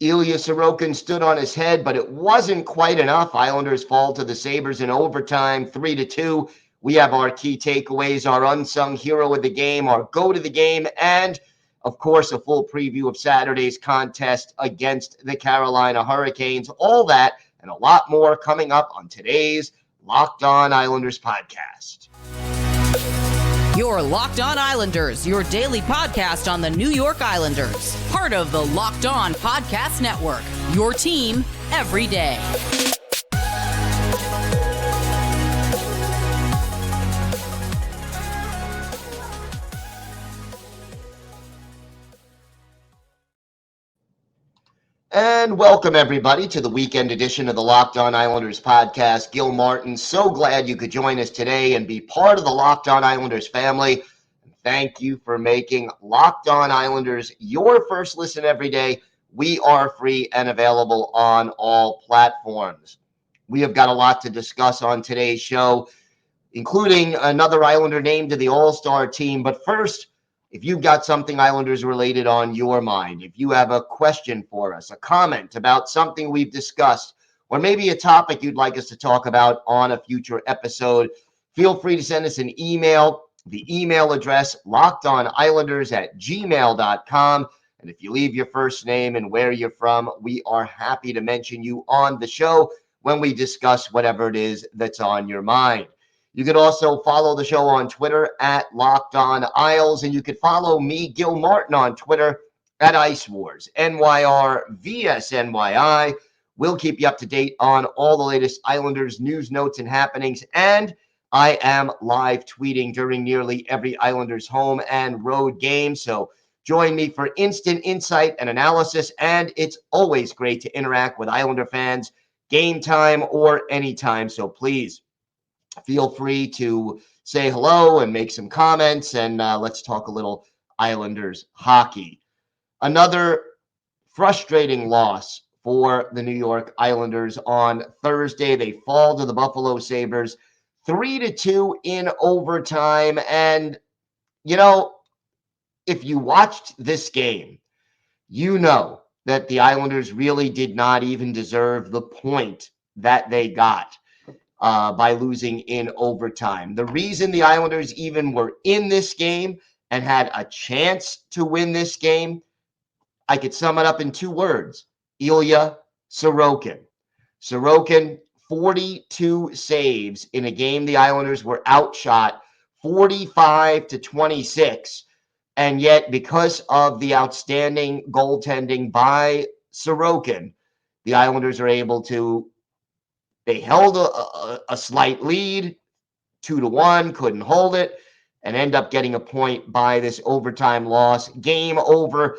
Ilya Sorokin stood on his head, but it wasn't quite enough. Islanders fall to the Sabres in overtime, 3-2. We have our key takeaways, our unsung hero of the game, our go to the game, and of course, a full preview of Saturday's contest against the Carolina Hurricanes. All that and a lot more coming up on today's Locked On Islanders podcast. Your Locked On Islanders, your daily podcast on the New York Islanders. Part of the Locked On Podcast Network, your team every day. And welcome, everybody, to the weekend edition of the Locked On Islanders podcast. Gil Martin, so glad you could join us today and be part of the Locked On Islanders family. Thank you for making Locked On Islanders your first listen every day. We are free and available on all platforms. We have got a lot to discuss on today's show, including another Islander named to the All Star team. But first, if you've got something Islanders related on your mind, if you have a question for us, a comment about something we've discussed, or maybe a topic you'd like us to talk about on a future episode, feel free to send us an email. The email address, lockedonislanders@gmail.com. And if you leave your first name and where you're from, we are happy to mention you on the show when we discuss whatever it is that's on your mind. You can also follow the show on Twitter at Locked On Isles, and you can follow me, Gil Martin, on Twitter at Ice Wars, NYR We'll keep you up to date on all the latest Islanders news, notes, and happenings, and I am live tweeting during nearly every Islanders home and road game, so join me for instant insight and analysis, and it's always great to interact with Islander fans, game time or anytime, so please feel free to say hello and make some comments, and let's talk a little Islanders hockey. Another frustrating loss for the New York Islanders on Thursday. They fall to the Buffalo Sabres 3-2 in overtime. And, you know, if you watched this game, you know that the Islanders really did not even deserve the point that they got by losing in overtime. The reason the Islanders even were in this game and had a chance to win this game, I could sum it up in two words: Ilya Sorokin. Sorokin, 42 saves in a game the Islanders were outshot 45-26. And yet, because of the outstanding goaltending by Sorokin, the Islanders are able to, they held a slight lead, 2-1, couldn't hold it, and end up getting a point by this overtime loss. Game over.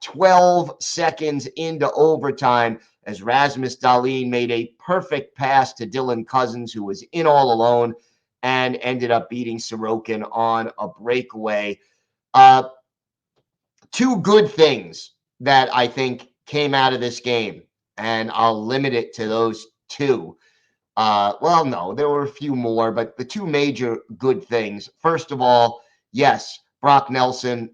12 seconds into overtime as Rasmus Dahlin made a perfect pass to Dylan Cousins, who was in all alone, and ended up beating Sorokin on a breakaway. Two good things that I think came out of this game, and I'll limit it to those two. Well, no, there were a few more, but the two major good things. First of all, yes, Brock Nelson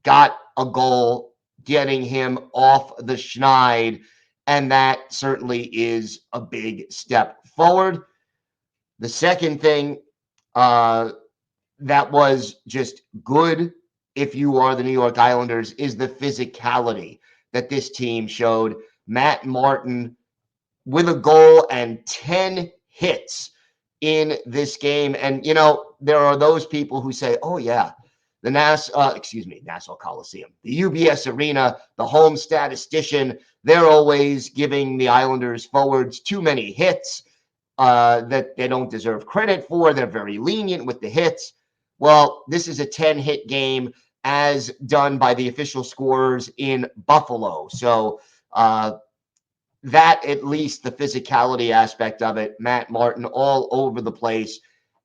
got a goal, getting him off the schneid, and that certainly is a big step forward. The second thing that was just good, if you are the New York Islanders, is the physicality that this team showed. Matt Martin with a goal and 10 hits in this game. And, you know, there are those people who say, oh, yeah, the Nassau Coliseum, the UBS Arena, the home statistician, they're always giving the Islanders forwards too many hits that they don't deserve credit for. They're very lenient with the hits. Well, this is a 10-hit game as done by the official scorers in Buffalo. So that, at least the physicality aspect of it, Matt Martin all over the place.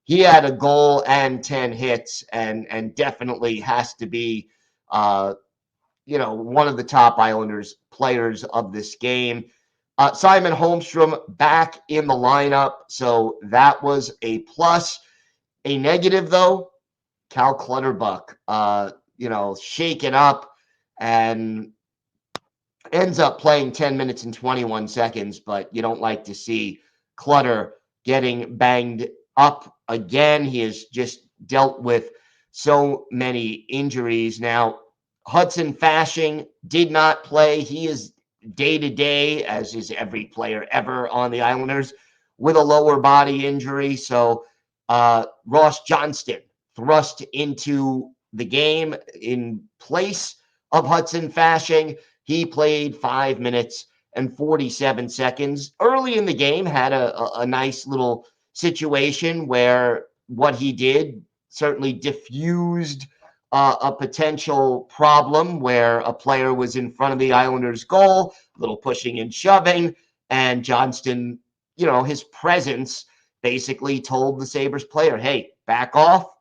He had a goal and 10 hits, and definitely has to be, one of the top Islanders players of this game. Simon Holmstrom back in the lineup, so that was a plus. A negative, though, Cal Clutterbuck, shaken up and ends up playing 10 minutes and 21 seconds, but you don't like to see Clutter getting banged up again. He has just dealt with so many injuries. Now, Hudson Fasching did not play. He is day to day, as is every player ever on the Islanders, with a lower body injury. So Ross Johnston thrust into the game in place of Hudson Fasching. He played 5 minutes and 47 seconds. Early in the game, had a nice little situation where what he did certainly diffused a potential problem where a player was in front of the Islanders' goal, a little pushing and shoving, and Johnston, his presence basically told the Sabres player, hey, back off.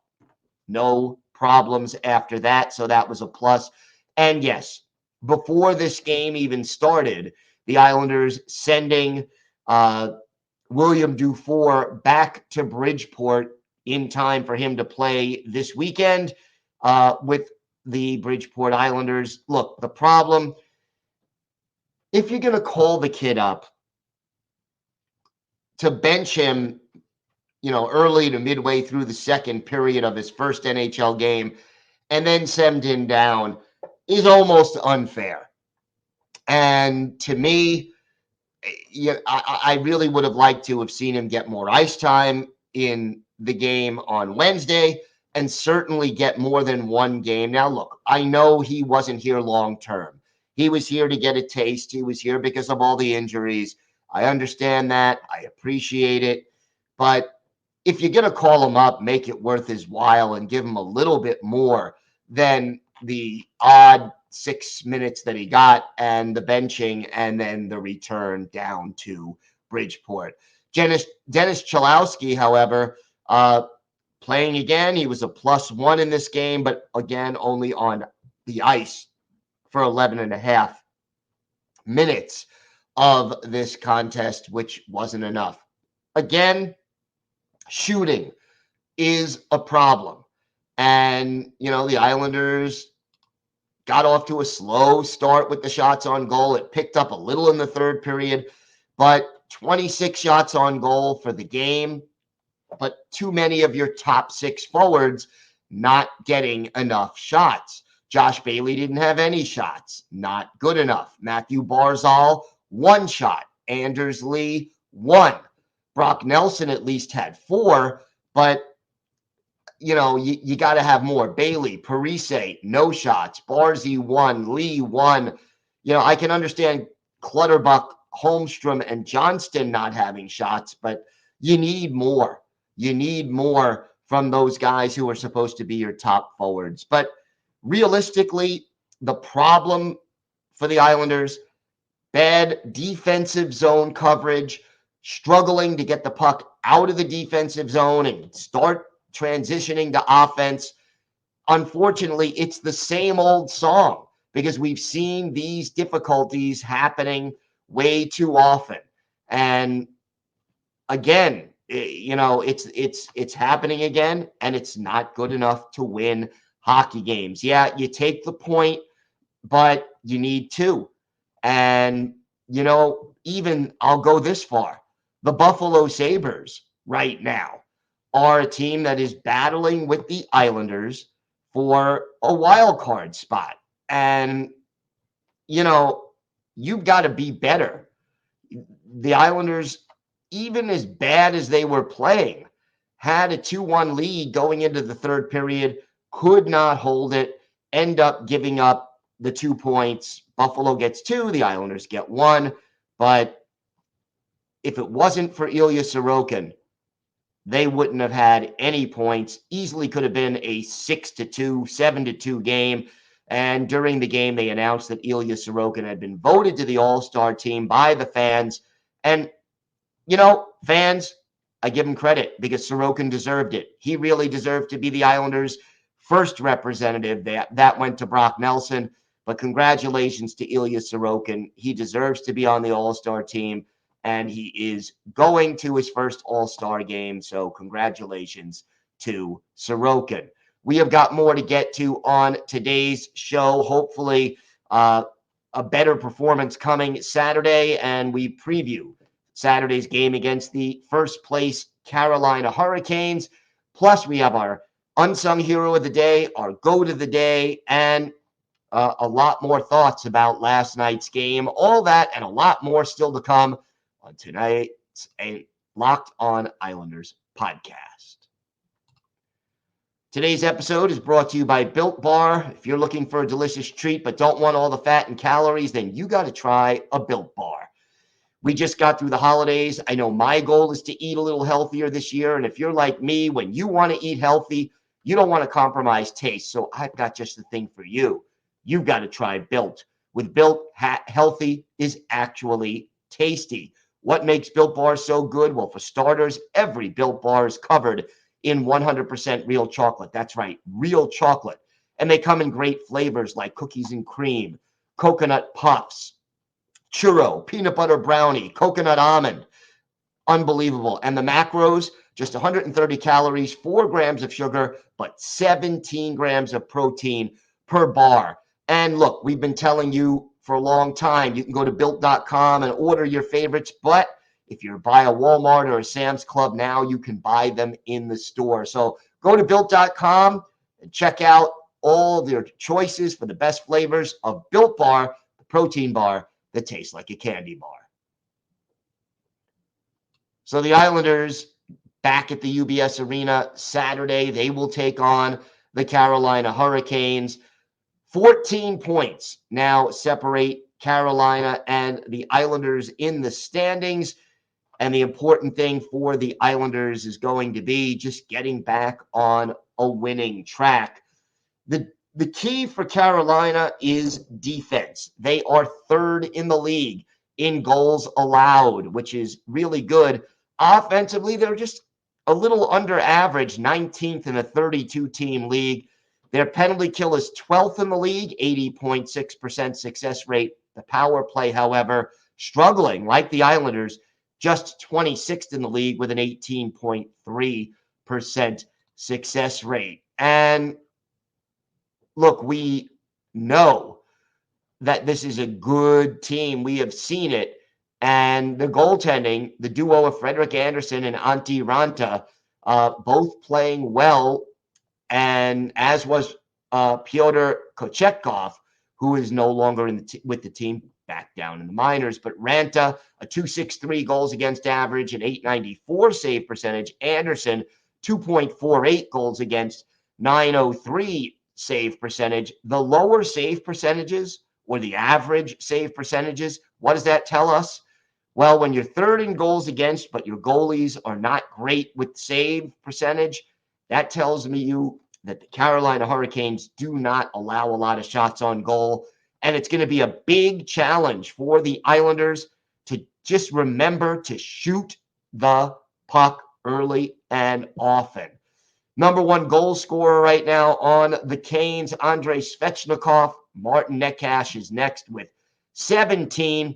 No problems after that. So that was a plus. And yes, before this game even started, the Islanders sending William Dufour back to Bridgeport in time for him to play this weekend with the Bridgeport Islanders. Look, the problem, if you're going to call the kid up, to bench him, early to midway through the second period of his first NHL game and then send him down is almost unfair. And to me, I really would have liked to have seen him get more ice time in the game on Wednesday and certainly get more than one game. Now, look, I know he wasn't here long term. He was here to get a taste. He was here because of all the injuries. I understand that. I appreciate it. But if you're going to call him up, make it worth his while and give him a little bit more than the odd 6 minutes that he got and the benching and then the return down to Bridgeport. Dennis Chalowski, however, playing again. He was a +1 in this game, but again, only on the ice for 11 and a half minutes of this contest, which wasn't enough. Again, shooting is a problem. And, the Islanders got off to a slow start with the shots on goal. It picked up a little in the third period, but 26 shots on goal for the game. But too many of your top 6 forwards not getting enough shots. Josh Bailey didn't have any shots. Not good enough. Matthew Barzal, 1 shot. Anders Lee, 1. Brock Nelson at least had 4, but you got to have more. Bailey, Parise, no shots. Barzy, 1. Lee, 1. I can understand Clutterbuck, Holmstrom, and Johnston not having shots, but you need more. You need more from those guys who are supposed to be your top forwards. But realistically, the problem for the Islanders, bad defensive zone coverage, struggling to get the puck out of the defensive zone and start transitioning to offense. Unfortunately, it's the same old song because we've seen these difficulties happening way too often. And again, it's happening again, and it's not good enough to win hockey games. Yeah, you take the point, but you need 2. And, even I'll go this far. The Buffalo Sabres right now are a team that is battling with the Islanders for a wild card spot. And, you've got to be better. The Islanders, even as bad as they were playing, had a 2-1 lead going into the third period, could not hold it, end up giving up the 2 points. Buffalo gets 2, the Islanders get 1. But if it wasn't for Ilya Sorokin, they wouldn't have had any points. Easily could have been a 6-2, 7-2 game. And during the game, they announced that Ilya Sorokin had been voted to the All-Star team by the fans. And, fans, I give him credit because Sorokin deserved it. He really deserved to be the Islanders' first representative. That went to Brock Nelson. But congratulations to Ilya Sorokin. He deserves to be on the All-Star team, and he is going to his first All-Star game. So congratulations to Sorokin. We have got more to get to on today's show. Hopefully, a better performance coming Saturday, and we preview Saturday's game against the first place Carolina Hurricanes. Plus, we have our Unsung Hero of the Day, our Goat of the Day, and a lot more thoughts about last night's game. All that and a lot more still to come on tonight's Locked On Islanders podcast. Today's episode is brought to you by Built Bar. If you're looking for a delicious treat but don't want all the fat and calories, then you got to try a Built Bar. We just got through the holidays. I know my goal is to eat a little healthier this year. And if you're like me, when you want to eat healthy, you don't want to compromise taste. So I've got just the thing for you. You've got to try Built. With Built, healthy is actually tasty. What makes Built Bars so good? Well, for starters, every Built Bar is covered in 100% real chocolate. That's right, real chocolate. And they come in great flavors like cookies and cream, coconut puffs, churro, peanut butter brownie, coconut almond. Unbelievable. And the macros, just 130 calories, 4 grams of sugar, but 17 grams of protein per bar. And look, we've been telling you for a long time, you can go to built.com and order your favorites, but if you're by a Walmart or a Sam's Club now, you can buy them in the store. So go to built.com and check out all their choices for the best flavors of Built Bar, the protein bar that tastes like a candy bar. So the Islanders back at the UBS Arena Saturday, they will take on the Carolina Hurricanes. 14 points now separate Carolina and the Islanders in the standings. And the important thing for the Islanders is going to be just getting back on a winning track. The key for Carolina is defense. They are third in the league in goals allowed, which is really good. Offensively, they're just a little under average, 19th in a 32-team league. Their penalty kill is 12th in the league, 80.6% success rate. The power play, however, struggling like the Islanders, just 26th in the league with an 18.3% success rate. And look, we know that this is a good team. We have seen it. And the goaltending, the duo of Frederik Andersen and Antti Raanta, both playing well. And as was Pyotr Kochetkov, who is no longer with the team, back down in the minors. But Raanta, a 2.63 goals against average, an 894 save percentage. Andersen, 2.48 goals against, 903 save percentage. The lower save percentages, or the average save percentages, what does that tell us? Well, when you're third in goals against, but your goalies are not great with save percentage, that tells me that the Carolina Hurricanes do not allow a lot of shots on goal. And it's going to be a big challenge for the Islanders to just remember to shoot the puck early and often. Number one goal scorer right now on the Canes, Andrei Svechnikov. Martin Necas is next with 17.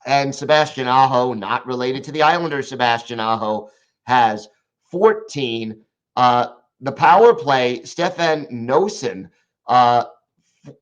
And Sebastian Aho, not related to the Islanders, Sebastian Aho has 14. The power play, Stefan Noesen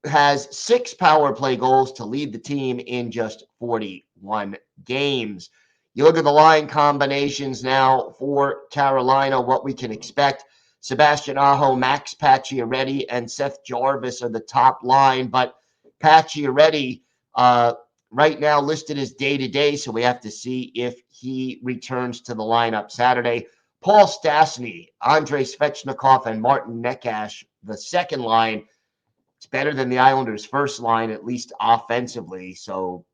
has 6 power play goals to lead the team in just 41 games. You look at the line combinations now for Carolina, what we can expect. Sebastian Aho, Max Pacioretty, and Seth Jarvis are the top line, but Pacioretty right now listed as day-to-day, so we have to see if he returns to the lineup Saturday. Paul Stastny, Andrei Svechnikov, and Martin Necas, the second line. It's better than the Islanders' first line, at least offensively. So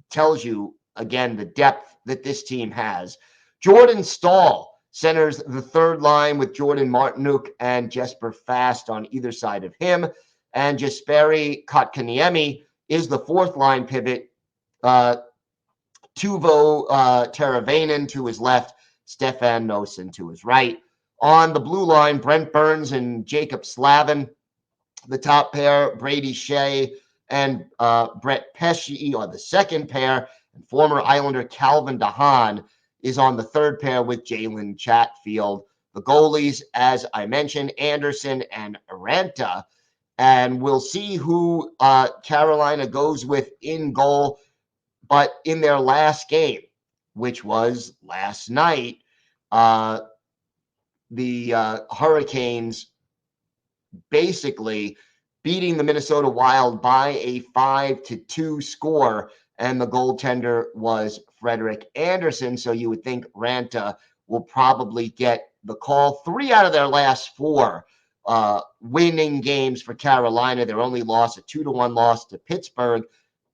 tells you, again, the depth that this team has. Jordan Staal centers the third line with Jordan Martinook and Jesper Fast on either side of him. And Jesperi Kotkaniemi is the fourth line pivot. Tuvo Teravainen to his left, Stefan Noesen to his right. On the blue line, Brent Burns and Jacob Slavin. The top pair, Brady Shea and Brett Pesce are the second pair. And former Islander Calvin DeHaan is on the third pair with Jalen Chatfield. The goalies, as I mentioned, Andersen and Raanta. And we'll see who Carolina goes with in goal. But in their last game, which was last night, the Hurricanes basically beating the Minnesota Wild by a 5-2 score, and the goaltender was Frederik Andersen. So you would think Ranta will probably get the call. 3 out of their last 4 winning games for Carolina. Their only loss, a 2-1 loss to Pittsburgh,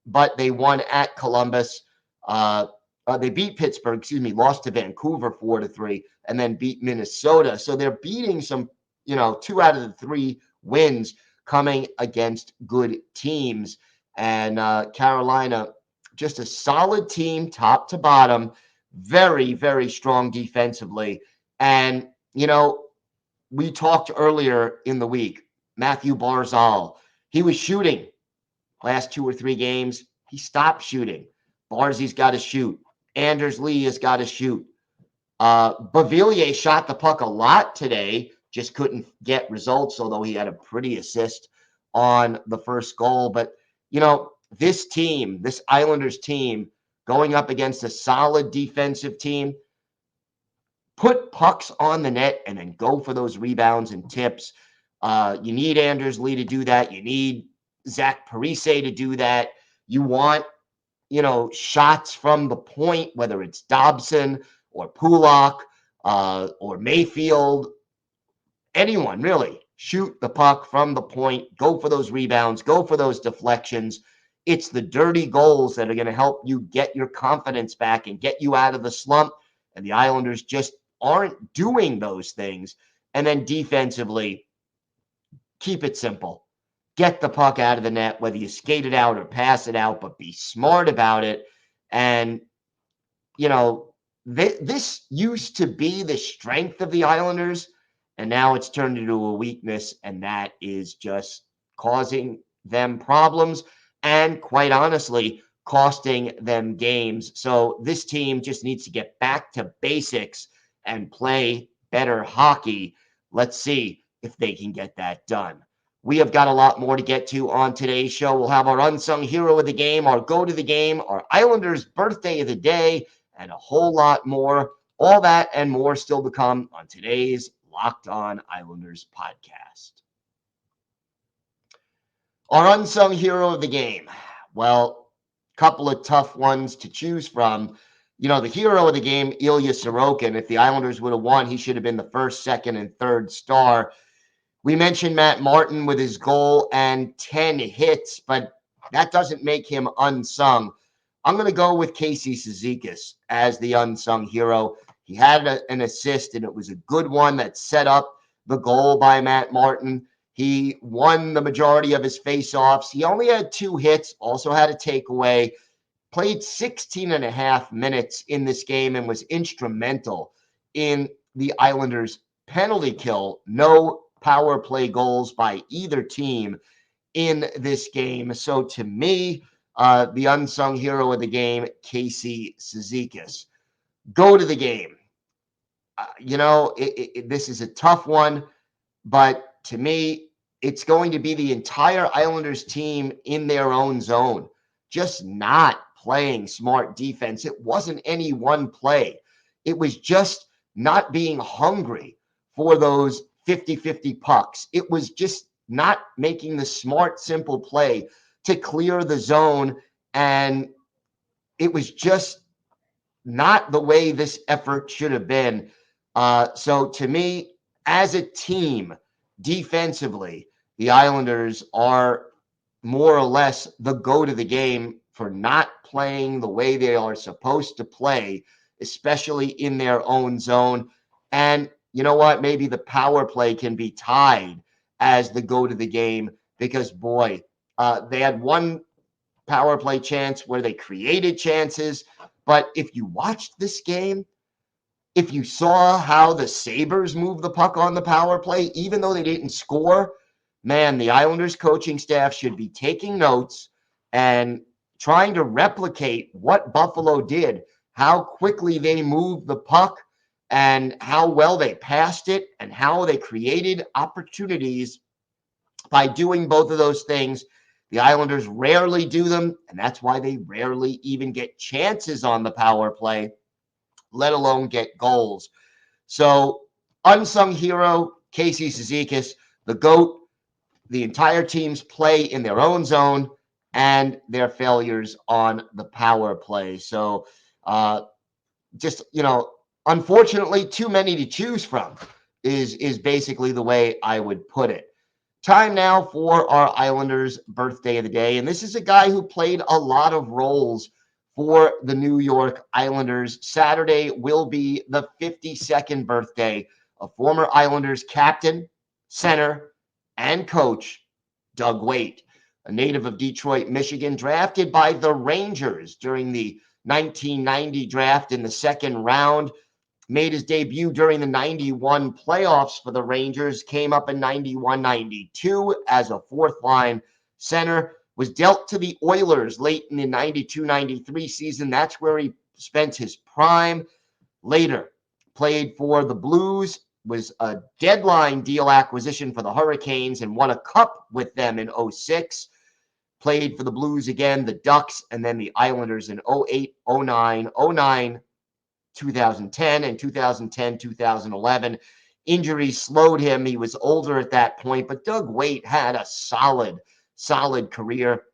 but they won at Columbus. They beat Pittsburgh, lost to Vancouver 4-3, and then beat Minnesota. So they're beating some, 2 out of the 3 wins coming against good teams. And Carolina, just a solid team, top to bottom, very, very strong defensively. And, we talked earlier in the week, Matthew Barzal, he was shooting last 2 or 3 games. He stopped shooting. Barzy's got to shoot. Anders Lee has got to shoot. Beauvillier shot the puck a lot today, just couldn't get results, although he had a pretty assist on the first goal. But, this team, this Islanders team, going up against a solid defensive team, put pucks on the net and then go for those rebounds and tips. You need Anders Lee to do that. You need Zach Parise to do that. You want, shots from the point, whether it's Dobson or Pulak or Mayfield, anyone really. Shoot the puck from the point, go for those rebounds, go for those deflections. It's the dirty goals that are going to help you get your confidence back and get you out of the slump. And the Islanders just aren't doing those things. And then defensively, keep it simple. Get the puck out of the net, whether you skate it out or pass it out, but be smart about it. And, this used to be the strength of the Islanders, and now it's turned into a weakness, and that is just causing them problems and, quite honestly, costing them games. So this team just needs to get back to basics and play better hockey. Let's see if they can get that done. We have got a lot more to get to on today's show. We'll have our unsung hero of the game, our go to the game, our Islanders birthday of the day, and a whole lot more. All that and more still to come on today's Locked On Islanders podcast. Our unsung hero of the game. Well, a couple of tough ones to choose from. The hero of the game, Ilya Sorokin. If the Islanders would have won, he should have been the first, second, and third star. We mentioned Matt Martin with his goal and 10 hits, but that doesn't make him unsung. I'm going to go with Casey Cizikas as the unsung hero. He had an assist, and it was a good one that set up the goal by Matt Martin. He won the majority of his faceoffs. He only had 2 hits, also had a takeaway, played 16 and a half minutes in this game and was instrumental in the Islanders' penalty kill. No power play goals by either team in this game. So to me, the unsung hero of the game, Casey Cizikas. Go to the game. This is a tough one, but to me, it's going to be the entire Islanders team in their own zone, just not playing smart defense. It wasn't any one play. It was just not being hungry for those 50-50 pucks. It was just not making the smart, simple play to clear the zone. And it was just not the way this effort should have been. So to me, as a team, defensively, the Islanders are more or less the go to the game for not playing the way they are supposed to play, especially in their own zone. And you know what? Maybe the power play can be tied as the go to the game because, boy, they had one power play chance where they created chances. But if you watched this game, if you saw how the Sabres moved the puck on the power play, even though they didn't score, man, the Islanders coaching staff should be taking notes and trying to replicate what Buffalo did, how quickly they moved the puck and how well they passed it and how they created opportunities By doing both of those things, the Islanders rarely do them, and that's why they rarely even get chances on the power play, let alone get goals. So, unsung hero, Casey Cizikas, the GOAT. The entire team's play in their own zone and their failures on the power play. So, just, unfortunately, too many to choose from is basically the way I would put it. Time now for our Islanders birthday of the day. And this is a guy who played a lot of roles for the New York Islanders. Saturday will be the 52nd birthday of former Islanders captain, center, and coach Doug Waite, a native of Detroit, Michigan, drafted by the Rangers during the 1990 draft in the second round. Made his debut during the 91 playoffs for the Rangers, came up in 91-92 as a fourth-line center, was dealt to the Oilers late in the 92-93 season. That's where he spent his prime. Later, played for the Blues, was a deadline deal acquisition for the Hurricanes, and won a cup with them in 06. Played for the Blues again, the Ducks, and then the Islanders in 08, 09, 2010 and 2010, 2011. Injuries slowed him. He was older at that point, but Doug Waite had a solid career.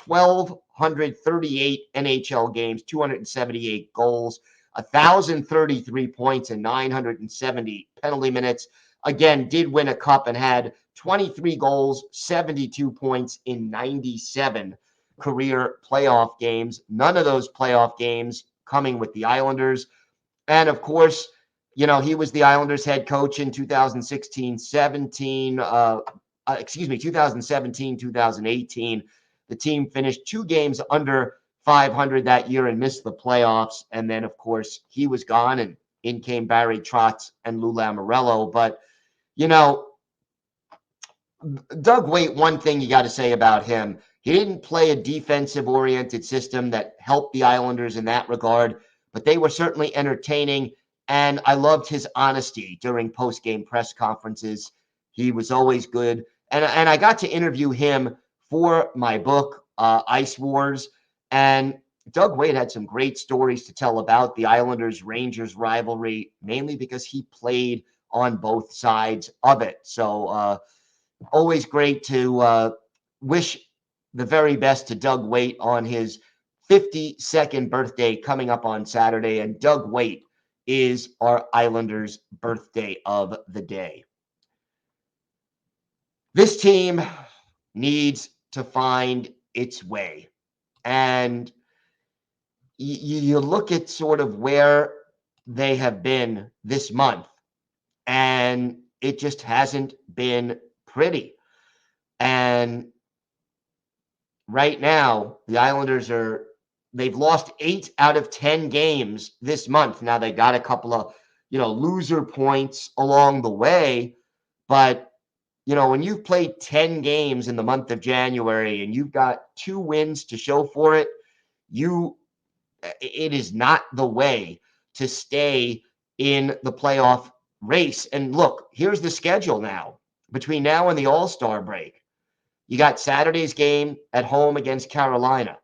1,238 NHL games, 278 goals, 1,033 points, and 970 penalty minutes. Again, did win a cup and had 23 goals, 72 points in 97 career playoff games. None of those playoff games coming with the Islanders. And of course, he was the Islanders head coach in 2016-17, 2017-2018. The team finished 2 games under 500 that year and missed the playoffs. And then, of course, he was gone, and in came Barry Trotz and Lou Lamoriello. But, Doug Waite, one thing you got to say about him, he didn't play a defensive-oriented system that helped the Islanders in that regard, but they were certainly entertaining, and I loved his honesty during post-game press conferences. He was always good, and I got to interview him for my book, Ice Wars, and Doug Waite had some great stories to tell about the Islanders-Rangers rivalry, mainly because he played on both sides of it. So, always great to wish the very best to Doug Waite on his 52nd birthday coming up on Saturday. And Doug Waite is our Islanders' birthday of the day. This team needs to find its way. And you look at sort of where they have been this month, and it just hasn't been pretty. And right now, the Islanders they've lost 8 out of 10 games this month. Now, they got a couple of, loser points along the way. But, when you've played 10 games in the month of January and you've got 2 wins to show for it, it is not the way to stay in the playoff race. And look, here's the schedule now. Between now and the All-Star break, you got Saturday's game at home against Carolina.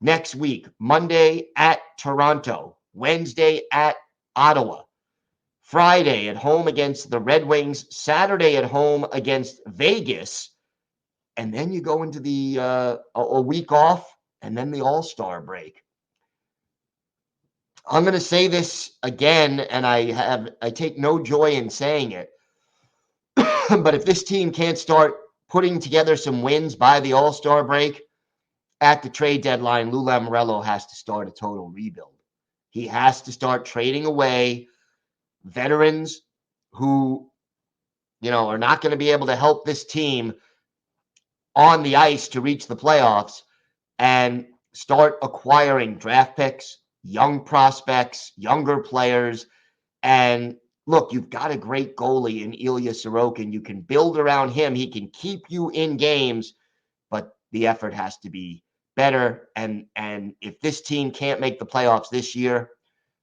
Next week, Monday at Toronto. Wednesday at Ottawa. Friday at home against the Red Wings. Saturday at home against Vegas. And then you go into the a week off, and then the All-Star break. I'm going to say this again, and I take no joy in saying it. But if this team can't start putting together some wins by the All-Star break, at the trade deadline, Lou Lamoriello has to start a total rebuild. He has to start trading away veterans who, are not going to be able to help this team on the ice to reach the playoffs, and start acquiring draft picks, young prospects, younger players. And look, you've got a great goalie in Ilya Sorokin. You can build around him. He can keep you in games, but the effort has to be better. And if this team can't make the playoffs this year,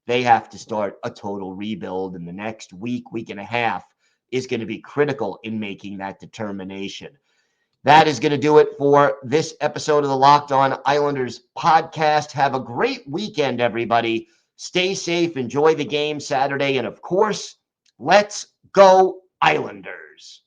they have to start a total rebuild. And the next week and a half is going to be critical in making that determination. That is going to do it for this episode of the Locked On Islanders podcast. Have a great weekend, everybody. Stay safe. Enjoy the game Saturday. And of course, let's go Islanders.